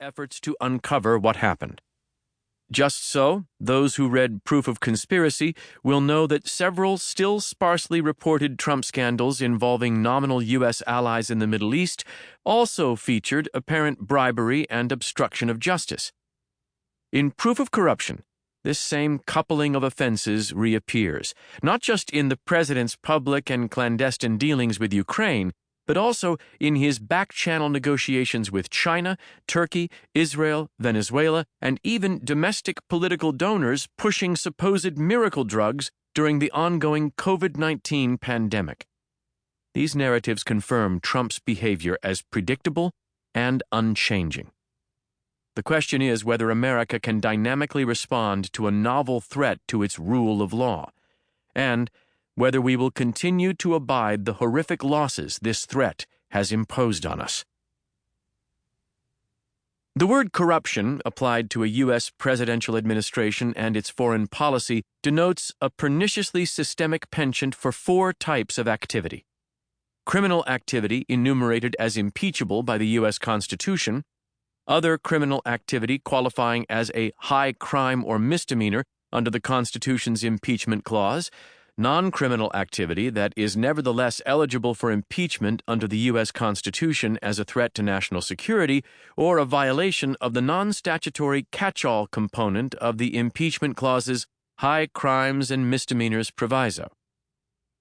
efforts to uncover what happened. Just so, those who read Proof of Conspiracy will know that several still sparsely reported Trump scandals involving nominal U.S. allies in the Middle East also featured apparent bribery and obstruction of justice. In Proof of Corruption, this same coupling of offenses reappears, not just in the president's public and clandestine dealings with Ukraine, but also in his back-channel negotiations with China, Turkey, Israel, Venezuela, and even domestic political donors pushing supposed miracle drugs during the ongoing COVID-19 pandemic. These narratives confirm Trump's behavior as predictable and unchanging. The question is whether America can dynamically respond to a novel threat to its rule of law, and whether we will continue to abide the horrific losses this threat has imposed on us. The word corruption, applied to a U.S. presidential administration and its foreign policy, denotes a perniciously systemic penchant for four types of activity: criminal activity enumerated as impeachable by the U.S. Constitution, other criminal activity qualifying as a high crime or misdemeanor under the Constitution's impeachment clause, non-criminal activity that is nevertheless eligible for impeachment under the U.S. Constitution as a threat to national security or a violation of the non-statutory catch-all component of the impeachment clause's high crimes and misdemeanors proviso,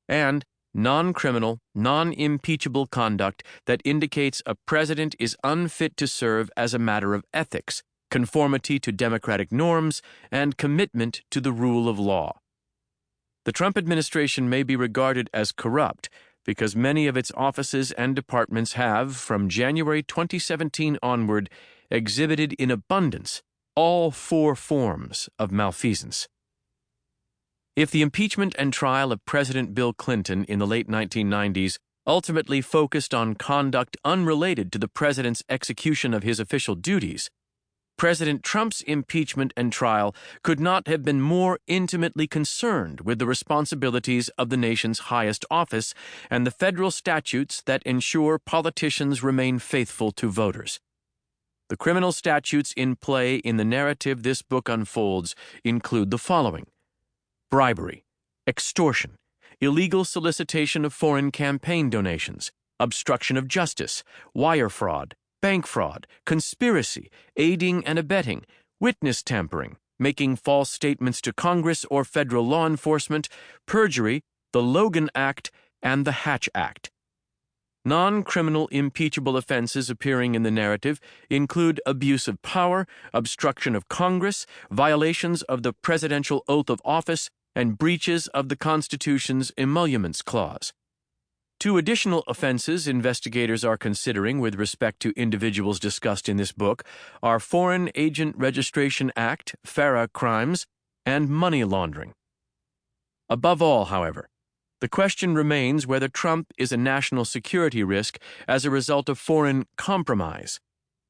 and non-criminal, non-impeachable conduct that indicates a president is unfit to serve as a matter of ethics, conformity to democratic norms, and commitment to the rule of law. The Trump administration may be regarded as corrupt because many of its offices and departments have, from January 2017 onward, exhibited in abundance all four forms of malfeasance. If the impeachment and trial of President Bill Clinton in the late 1990s ultimately focused on conduct unrelated to the president's execution of his official duties, President Trump's impeachment and trial could not have been more intimately concerned with the responsibilities of the nation's highest office and the federal statutes that ensure politicians remain faithful to voters. The criminal statutes in play in the narrative this book unfolds include the following: bribery, extortion, illegal solicitation of foreign campaign donations, obstruction of justice, wire fraud, bank fraud, conspiracy, aiding and abetting, witness tampering, making false statements to Congress or federal law enforcement, perjury, the Logan Act, and the Hatch Act. Non-criminal impeachable offenses appearing in the narrative include abuse of power, obstruction of Congress, violations of the presidential oath of office, and breaches of the Constitution's emoluments clause. Two additional offenses investigators are considering with respect to individuals discussed in this book are Foreign Agent Registration Act, FARA crimes, and money laundering. Above all, however, the question remains whether Trump is a national security risk as a result of foreign compromise,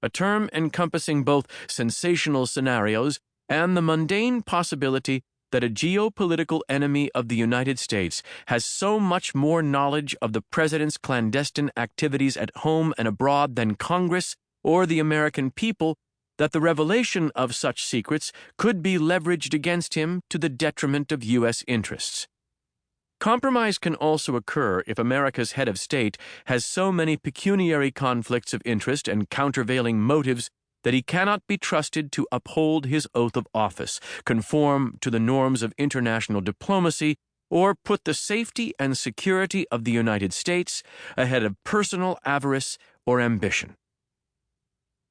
a term encompassing both sensational scenarios and the mundane possibility that a geopolitical enemy of the United States has so much more knowledge of the president's clandestine activities at home and abroad than Congress or the American people that the revelation of such secrets could be leveraged against him to the detriment of U.S. interests. Compromise can also occur if America's head of state has so many pecuniary conflicts of interest and countervailing motives that he cannot be trusted to uphold his oath of office, conform to the norms of international diplomacy, or put the safety and security of the United States ahead of personal avarice or ambition.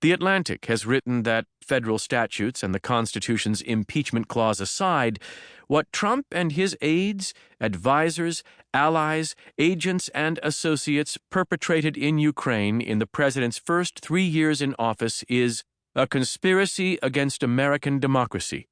The Atlantic has written that, federal statutes and the Constitution's impeachment clause aside, what Trump and his aides, advisors, allies, agents, and associates perpetrated in Ukraine in the president's first 3 years in office is a conspiracy against American democracy.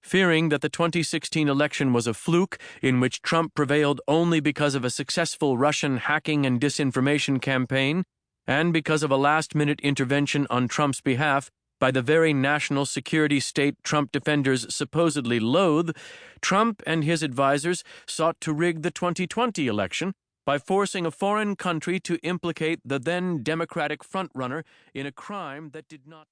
Fearing that the 2016 election was a fluke in which Trump prevailed only because of a successful Russian hacking and disinformation campaign, and because of a last-minute intervention on Trump's behalf by the very national security state Trump defenders supposedly loathe, Trump and his advisors sought to rig the 2020 election by forcing a foreign country to implicate the then Democratic frontrunner in a crime that did not